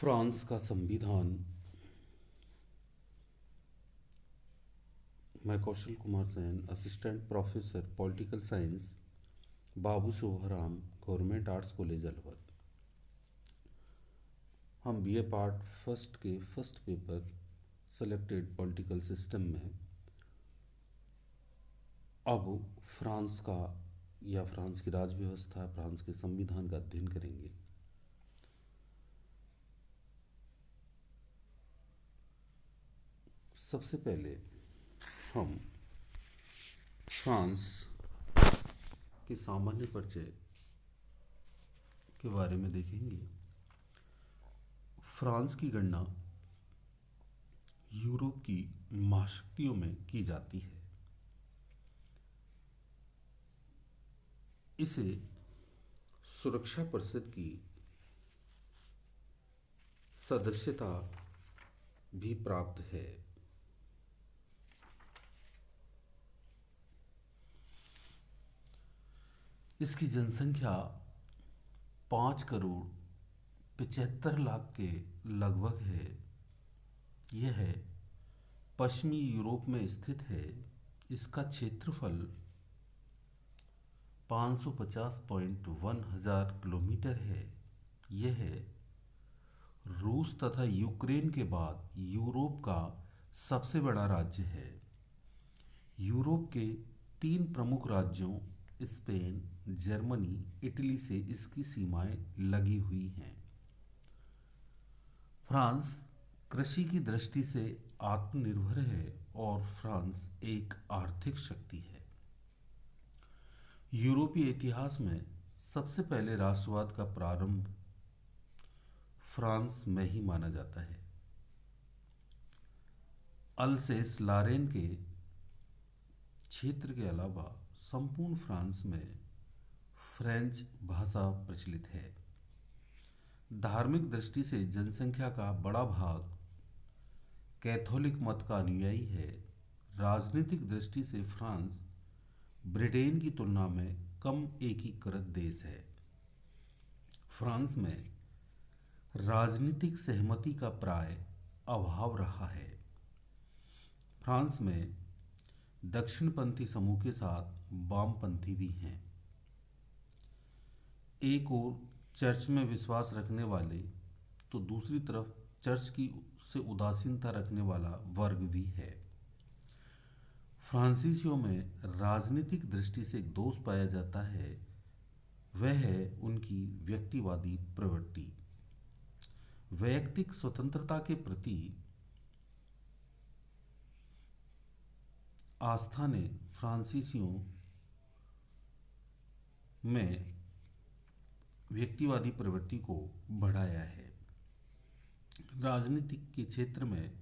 France का संविधान। मैं Kaushal Kumar Sain, assistant professor political science, Babu Shohram government arts college Alwar. हम बीए पार्ट फर्स्ट के first paper selected political system में अब फ्रांस का या फ्रांस की राज व्यवस्था, फ्रांस के संविधान का अध्ययन करेंगे। सबसे पहले हम फ्रांस के सामान्य परिचय के बारे में देखेंगे। फ्रांस की गणना यूरोप की महाशक्तियों में की जाती है। इसे सुरक्षा परिषद की सदस्यता भी प्राप्त है। इसकी जनसंख्या 5,75,00,000 के लगभग है। यह पश्चिमी यूरोप में स्थित है। इसका क्षेत्रफल 550.1 हजार किलोमीटर है। यह रूस तथा यूक्रेन के बाद यूरोप का सबसे बड़ा राज्य है। यूरोप के 3 प्रमुख राज्यों स्पेन, जर्मनी, इटली से इसकी सीमाएं लगी हुई हैं। फ्रांस कृषि की दृष्टि से आत्मनिर्भर है और फ्रांस एक आर्थिक शक्ति है। यूरोपीय इतिहास में सबसे पहले राष्ट्रवाद का प्रारंभ फ्रांस में ही माना जाता है। अल्सेस लारेन के क्षेत्र के अलावा संपूर्ण फ्रांस में फ्रेंच भाषा प्रचलित है। धार्मिक दृष्टि से जनसंख्या का बड़ा भाग कैथोलिक मत का अनुयायी है। राजनीतिक दृष्टि से फ्रांस ब्रिटेन की तुलना में कम एकीकृत देश है। फ्रांस में राजनीतिक सहमति का प्राय अभाव रहा है। फ्रांस में दक्षिणपंथी समूह के साथ वामपंथी भी हैं। एक ओर चर्च में विश्वास रखने वाले तो दूसरी तरफ चर्च की से उदासीनता रखने वाला वर्ग भी है। फ्रांसीसियों में राजनीतिक दृष्टि से एक दोष पाया जाता है, वह है उनकी व्यक्तिवादी प्रवृत्ति। वैयक्तिक स्वतंत्रता के प्रति आस्था ने फ्रांसीसियों में व्यक्तिवादी प्रवृत्ति को बढ़ाया है। राजनीति के क्षेत्र में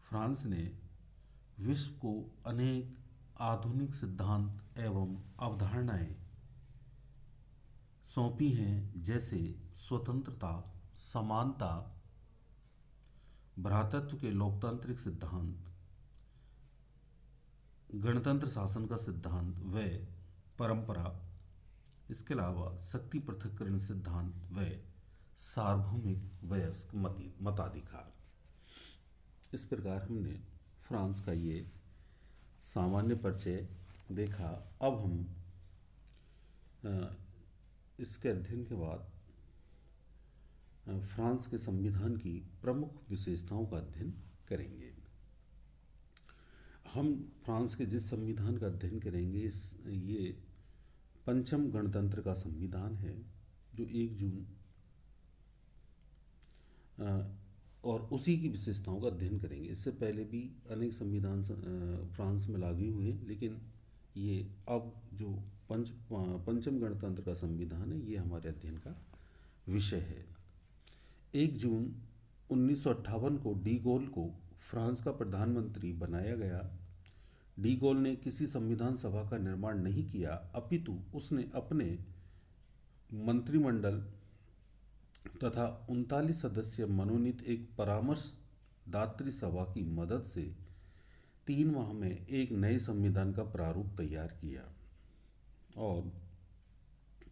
फ्रांस ने विश्व को अनेक आधुनिक सिद्धांत एवं अवधारणाएं सौंपी हैं, जैसे स्वतंत्रता, समानता, भ्रातृत्व के लोकतांत्रिक सिद्धांत, गणतंत्र शासन का सिद्धांत व परंपरा, इसके अलावा शक्ति पृथक्करण सिद्धांत व सार्वभौमिक वयस्क मताधिकार। इस प्रकार हमने फ्रांस का ये सामान्य परिचय देखा। अब हम इसके अध्ययन के बाद फ्रांस के संविधान की प्रमुख विशेषताओं का अध्ययन करेंगे। हम फ्रांस के जिस संविधान का अध्ययन करेंगे ये पंचम गणतंत्र का संविधान है, जो 1 जून और उसी की विशेषताओं का अध्ययन करेंगे। इससे पहले भी अनेक संविधान फ्रांस में लागू हुए, लेकिन ये अब जो पंचम गणतंत्र का संविधान है, ये हमारे अध्ययन का विषय है। 1 जून 1958 को डी गॉल को फ्रांस का प्रधानमंत्री बनाया गया। डी गॉल ने किसी संविधान सभा का निर्माण नहीं किया, अपितु उसने अपने मंत्रिमंडल तथा 39 सदस्य मनोनीत एक परामर्शदात्री सभा की मदद से 3 माह में एक नए संविधान का प्रारूप तैयार किया और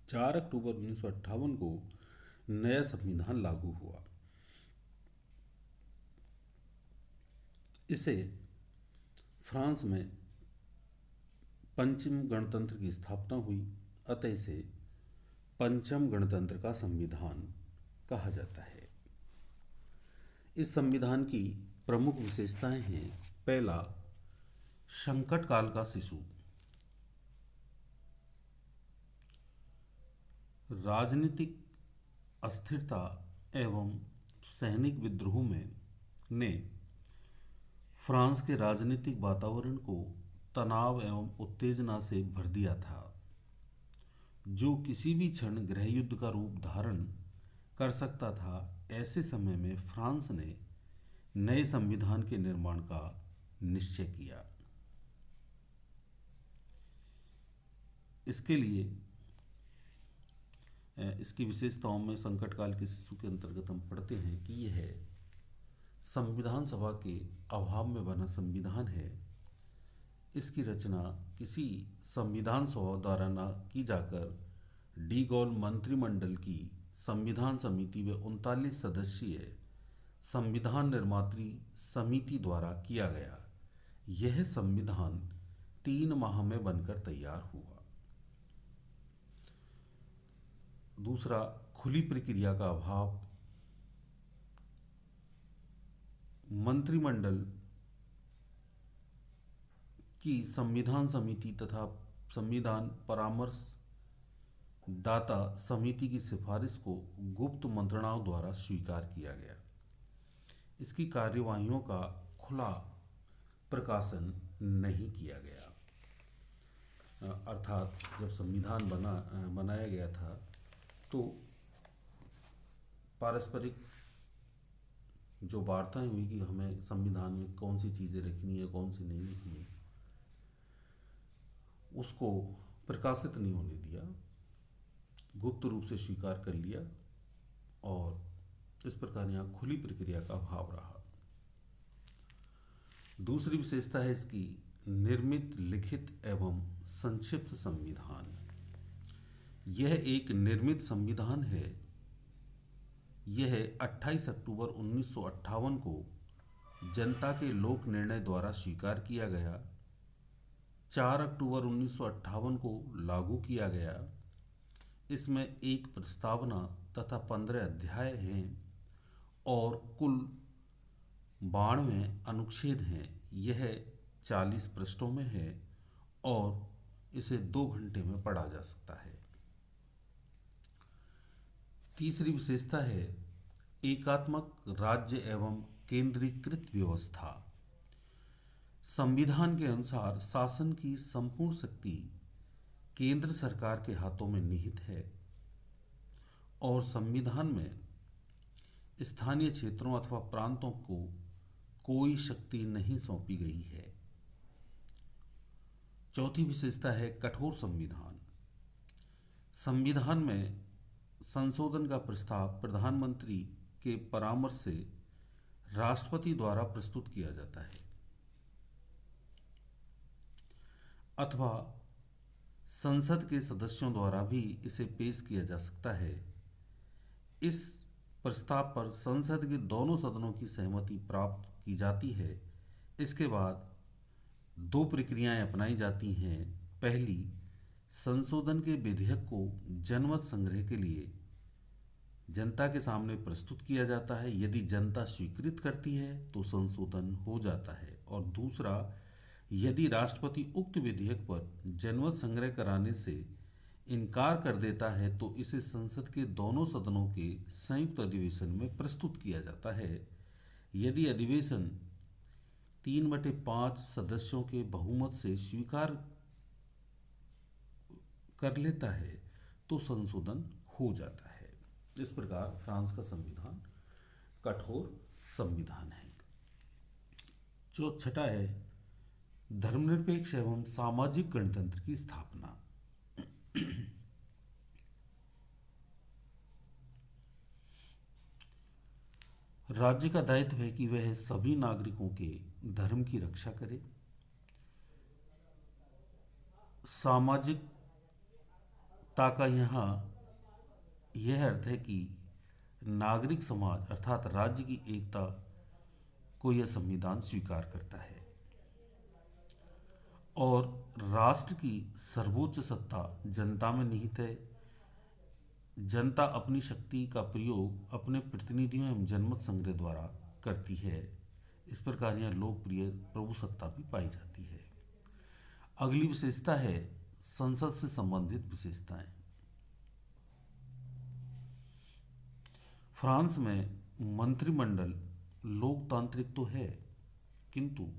4 अक्टूबर 1958 को नया संविधान लागू हुआ। इसे फ्रांस में पंचम गणतंत्र की स्थापना हुई, अतः इसे पंचम गणतंत्र का संविधान कहा जाता है। इस संविधान की प्रमुख विशेषताएं हैं: पहला, संकट काल का शिशु। राजनीतिक अस्थिरता एवं सैनिक विद्रोह में ने फ्रांस के राजनीतिक वातावरण को तनाव एवं उत्तेजना से भर दिया था, जो किसी भी क्षण गृहयुद्ध का रूप धारण कर सकता था। ऐसे समय में फ्रांस ने नए संविधान के निर्माण का निश्चय किया। इसके लिए इसकी विशेषताओं में संकट काल के शिशु के अंतर्गत हम पढ़ते हैं कि यह संविधान सभा के अभाव में बना संविधान है। इसकी रचना किसी संविधान सभा द्वारा न की जाकर डी गॉल मंत्रिमंडल की संविधान समिति व 39 सदस्यीय संविधान निर्मात्री समिति द्वारा किया गया। यह संविधान 3 माह में बनकर तैयार हुआ। दूसरा, खुली प्रक्रिया का अभाव। मंत्रिमंडल की संविधान समिति तथा संविधान परामर्श दाता समिति की सिफारिश को गुप्त मंत्रणाओं द्वारा स्वीकार किया गया। इसकी कार्यवाहियों का खुला प्रकाशन नहीं किया गया। अर्थात जब संविधान बनाया गया था तो पारस्परिक जो वार्ताएं हुई कि हमें संविधान में कौन सी चीज़ें रखनी है, कौन सी नहीं रखनी है, उसको प्रकाशित नहीं होने दिया, गुप्त रूप से स्वीकार कर लिया और इस प्रकार यहाँ खुली प्रक्रिया का अभाव रहा। दूसरी विशेषता है इसकी निर्मित, लिखित एवं संक्षिप्त संविधान। यह एक निर्मित संविधान है। यह 28 अक्टूबर 1958 को जनता के लोक निर्णय द्वारा स्वीकार किया गया। 4 अक्टूबर 1958 को लागू किया गया। इसमें एक प्रस्तावना तथा 15 अध्याय हैं और कुल 92 अनुच्छेद हैं। यह 40 पृष्ठों में है और इसे 2 घंटे में पढ़ा जा सकता है। तीसरी विशेषता है एकात्मक राज्य एवं केंद्रीकृत व्यवस्था। संविधान के अनुसार शासन की संपूर्ण शक्ति केंद्र सरकार के हाथों में निहित है और संविधान में स्थानीय क्षेत्रों अथवा प्रांतों को कोई शक्ति नहीं सौंपी गई है। चौथी विशेषता है कठोर संविधान। संविधान में संशोधन का प्रस्ताव प्रधानमंत्री के परामर्श से राष्ट्रपति द्वारा प्रस्तुत किया जाता है अथवा संसद के सदस्यों द्वारा भी इसे पेश किया जा सकता है। इस प्रस्ताव पर संसद के दोनों सदनों की सहमति प्राप्त की जाती है। इसके बाद 2 प्रक्रियाएं अपनाई जाती हैं। पहली, संशोधन के विधेयक को जनमत संग्रह के लिए जनता के सामने प्रस्तुत किया जाता है। यदि जनता स्वीकृत करती है तो संशोधन हो जाता है। और दूसरा, यदि राष्ट्रपति उक्त विधेयक पर जनमत संग्रह कराने से इनकार कर देता है तो इसे संसद के दोनों सदनों के संयुक्त अधिवेशन में प्रस्तुत किया जाता है। यदि अधिवेशन 3/5 सदस्यों के बहुमत से स्वीकार कर लेता है तो संशोधन हो जाता है। इस प्रकार फ्रांस का संविधान कठोर संविधान है। जो छठा है धर्मनिरपेक्ष एवं सामाजिक गणतंत्र की स्थापना। राज्य का दायित्व है कि वह सभी नागरिकों के धर्म की रक्षा करे। सामाजिकता का यहाँ यह अर्थ है कि नागरिक समाज अर्थात राज्य की एकता को यह संविधान स्वीकार करता है और राष्ट्र की सर्वोच्च सत्ता जनता में निहित है। जनता अपनी शक्ति का प्रयोग अपने प्रतिनिधियों एवं जनमत संग्रह द्वारा करती है। इस प्रकार यह लोकप्रिय प्रभुसत्ता भी पाई जाती है। अगली विशेषता है संसद से संबंधित विशेषताएं। फ्रांस में मंत्रिमंडल लोकतांत्रिक तो है, किंतु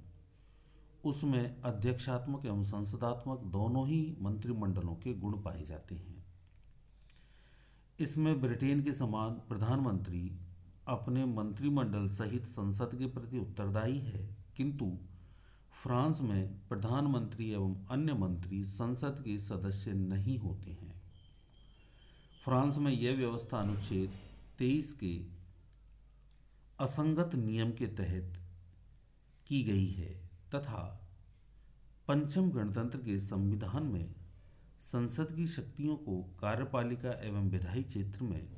उसमें अध्यक्षात्मक एवं संसदात्मक दोनों ही मंत्रिमंडलों के गुण पाए जाते हैं। इसमें ब्रिटेन के समान प्रधानमंत्री अपने मंत्रिमंडल सहित संसद के प्रति उत्तरदायी है, किंतु फ्रांस में प्रधानमंत्री एवं अन्य मंत्री संसद के सदस्य नहीं होते हैं। फ्रांस में यह व्यवस्था अनुच्छेद 23 के असंगत नियम के तहत की गई है तथा पंचम गणतंत्र के संविधान में संसद की शक्तियों को कार्यपालिका एवं विधायी क्षेत्र में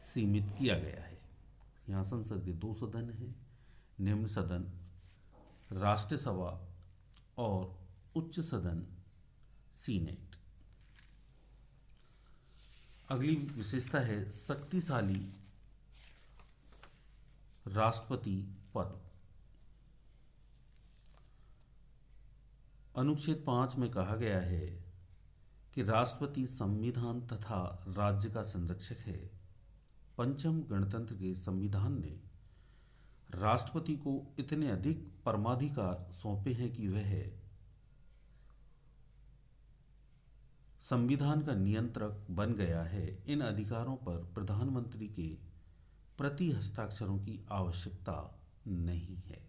सीमित किया गया है। यहाँ संसद के 2 सदन हैं, निम्न सदन राष्ट्रीय सभा और उच्च सदन सीनेट। अगली विशेषता है शक्तिशाली राष्ट्रपति पद। अनुच्छेद 5 में कहा गया है कि राष्ट्रपति संविधान तथा राज्य का संरक्षक है। पंचम गणतंत्र के संविधान ने राष्ट्रपति को इतने अधिक परमाधिकार सौंपे हैं कि वह संविधान का नियंत्रक बन गया है। इन अधिकारों पर प्रधानमंत्री के प्रति हस्ताक्षरों की आवश्यकता नहीं है।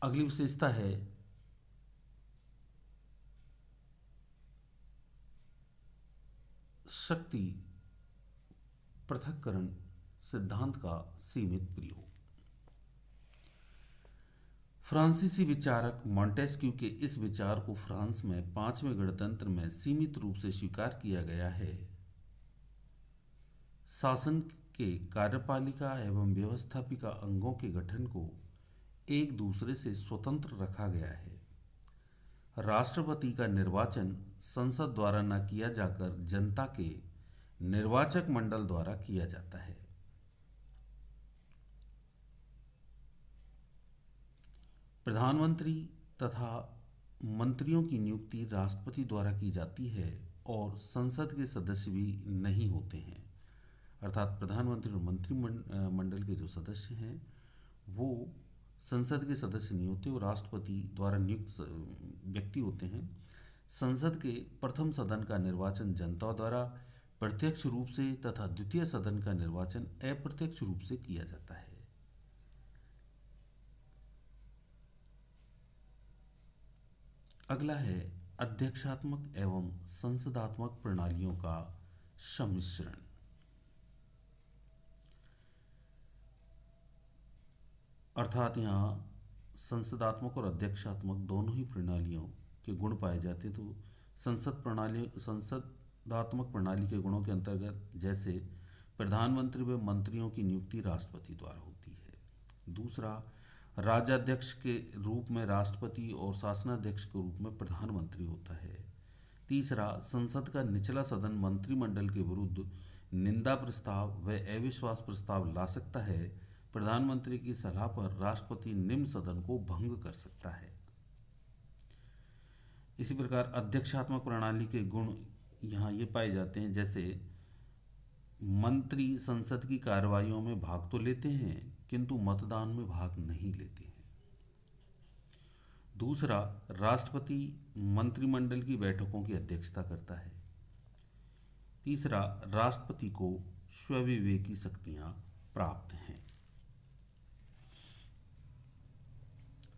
अगली विशेषता है शक्ति पृथक्करण सिद्धांत का सीमित प्रयोग। फ्रांसीसी विचारक मॉन्टेस्क्यू के इस विचार को फ्रांस में 5वें गणतंत्र में सीमित रूप से स्वीकार किया गया है। शासन के कार्यपालिका एवं व्यवस्थापिका अंगों के गठन को एक दूसरे से स्वतंत्र रखा गया है। राष्ट्रपति का निर्वाचन संसद द्वारा न किया जाकर जनता के निर्वाचक मंडल द्वारा किया जाता है। प्रधानमंत्री तथा मंत्रियों की नियुक्ति राष्ट्रपति द्वारा की जाती है और संसद के सदस्य भी नहीं होते हैं। अर्थात प्रधानमंत्री और मंत्रिमंडल के जो सदस्य हैं वो संसद के सदस्य नहीं होते, वो राष्ट्रपति द्वारा नियुक्त व्यक्ति होते हैं। संसद के प्रथम सदन का निर्वाचन जनता द्वारा प्रत्यक्ष रूप से तथा द्वितीय सदन का निर्वाचन अप्रत्यक्ष रूप से किया जाता है। अगला है अध्यक्षात्मक एवं संसदात्मक प्रणालियों का सम्मिश्रण। अर्थात यहाँ संसदात्मक और अध्यक्षात्मक दोनों ही प्रणालियों के गुण पाए जाते। तो संसदात्मक प्रणाली के गुणों के अंतर्गत जैसे प्रधानमंत्री व मंत्रियों की नियुक्ति राष्ट्रपति द्वारा होती है। दूसरा, राज्याध्यक्ष के रूप में राष्ट्रपति और शासनाध्यक्ष के रूप में प्रधानमंत्री होता है। तीसरा, संसद का निचला सदन मंत्रिमंडल के विरुद्ध निंदा प्रस्ताव व अविश्वास प्रस्ताव ला सकता है। प्रधानमंत्री की सलाह पर राष्ट्रपति निम्न सदन को भंग कर सकता है। इसी प्रकार अध्यक्षात्मक प्रणाली के गुण यहाँ ये पाए जाते हैं, जैसे मंत्री संसद की कार्रवाइयों में भाग तो लेते हैं किंतु मतदान में भाग नहीं लेते हैं। दूसरा, राष्ट्रपति मंत्रिमंडल की बैठकों की अध्यक्षता करता है। तीसरा, राष्ट्रपति को स्वविवेकी शक्तियां प्राप्त हैं।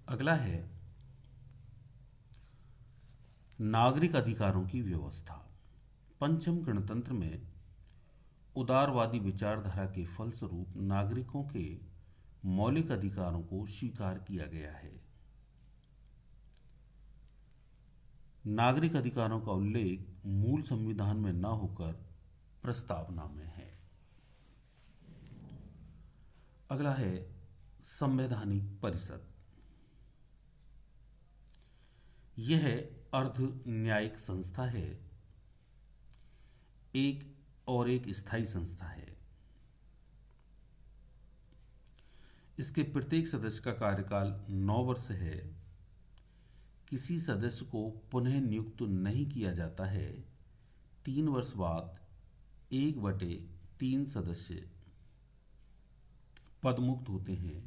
अगला है नागरिक अधिकारों की व्यवस्था। पंचम गणतंत्र में उदारवादी विचारधारा के फलस्वरूप नागरिकों के मौलिक अधिकारों को स्वीकार किया गया है। नागरिक अधिकारों का उल्लेख मूल संविधान में न होकर प्रस्तावना में है। अगला है संवैधानिक परिषद। यह अर्ध न्यायिक संस्था है, एक स्थायी संस्था है। इसके प्रत्येक सदस्य का कार्यकाल 9 वर्ष है। किसी सदस्य को पुनः नियुक्त नहीं किया जाता है। 3 वर्ष बाद 1/3 सदस्य पदमुक्त होते हैं।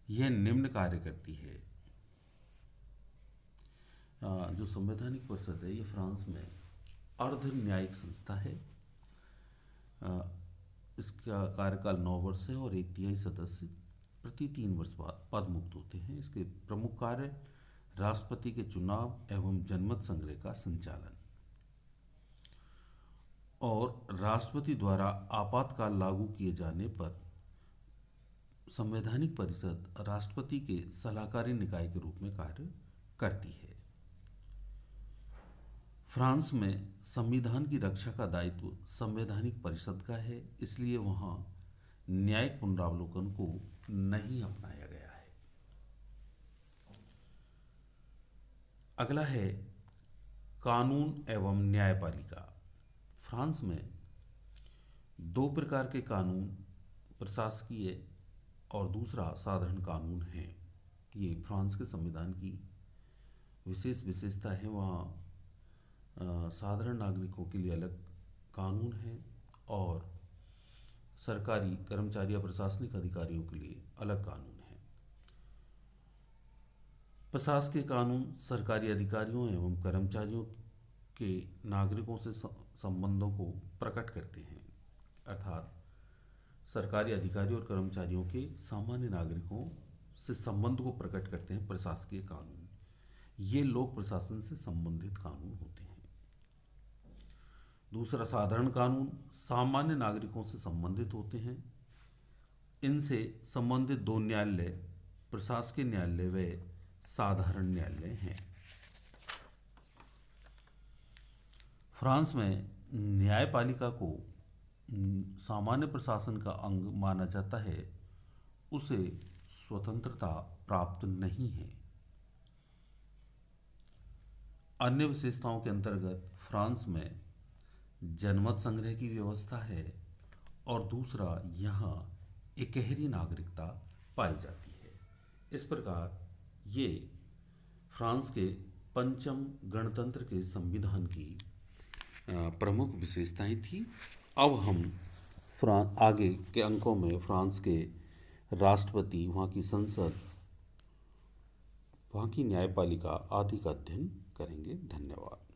यह निम्न कार्य करती है। जो संवैधानिक परिषद है, ये फ्रांस में अर्ध न्यायिक संस्था है। इसका कार्यकाल 9 वर्ष है और 1/3 सदस्य प्रति 3 वर्ष बाद पद मुक्त होते हैं। इसके प्रमुख कार्य राष्ट्रपति के चुनाव एवं जनमत संग्रह का संचालन और राष्ट्रपति द्वारा आपातकाल लागू किए जाने पर संवैधानिक परिषद राष्ट्रपति के सलाहकारी निकाय के रूप में कार्य करती है। फ्रांस में संविधान की रक्षा का दायित्व संवैधानिक परिषद का है, इसलिए वहाँ न्यायिक पुनरावलोकन को नहीं अपनाया गया है। अगला है कानून एवं न्यायपालिका। फ्रांस में 2 प्रकार के कानून, प्रशासकीय और दूसरा साधारण कानून है। ये फ्रांस के संविधान की विशेषता है। वहाँ साधारण नागरिकों के लिए अलग कानून है और सरकारी कर्मचारी या प्रशासनिक अधिकारियों के लिए अलग कानून है। प्रशासकीय कानून सरकारी अधिकारियों एवं कर्मचारियों के नागरिकों से संबंधों को प्रकट करते हैं, अर्थात सरकारी अधिकारियों और कर्मचारियों के सामान्य नागरिकों से संबंध को प्रकट करते हैं प्रशासकीय कानून। ये लोक प्रशासन से संबंधित कानून होते हैं। दूसरा साधारण कानून सामान्य नागरिकों से संबंधित होते हैं। इनसे संबंधित 2 न्यायालय प्रशासकीय न्यायालय व साधारण न्यायालय हैं। फ्रांस में न्यायपालिका को सामान्य प्रशासन का अंग माना जाता है। उसे स्वतंत्रता प्राप्त नहीं है। अन्य विशेषताओं के अंतर्गत फ्रांस में जनमत संग्रह की व्यवस्था है और दूसरा यहाँ इकहरी नागरिकता पाई जाती है। इस प्रकार ये फ्रांस के 5म गणतंत्र के संविधान की प्रमुख विशेषताएं थी। अब हम आगे के अंकों में फ्रांस के राष्ट्रपति, वहाँ की संसद, वहाँ की न्यायपालिका आदि का अध्ययन करेंगे। धन्यवाद।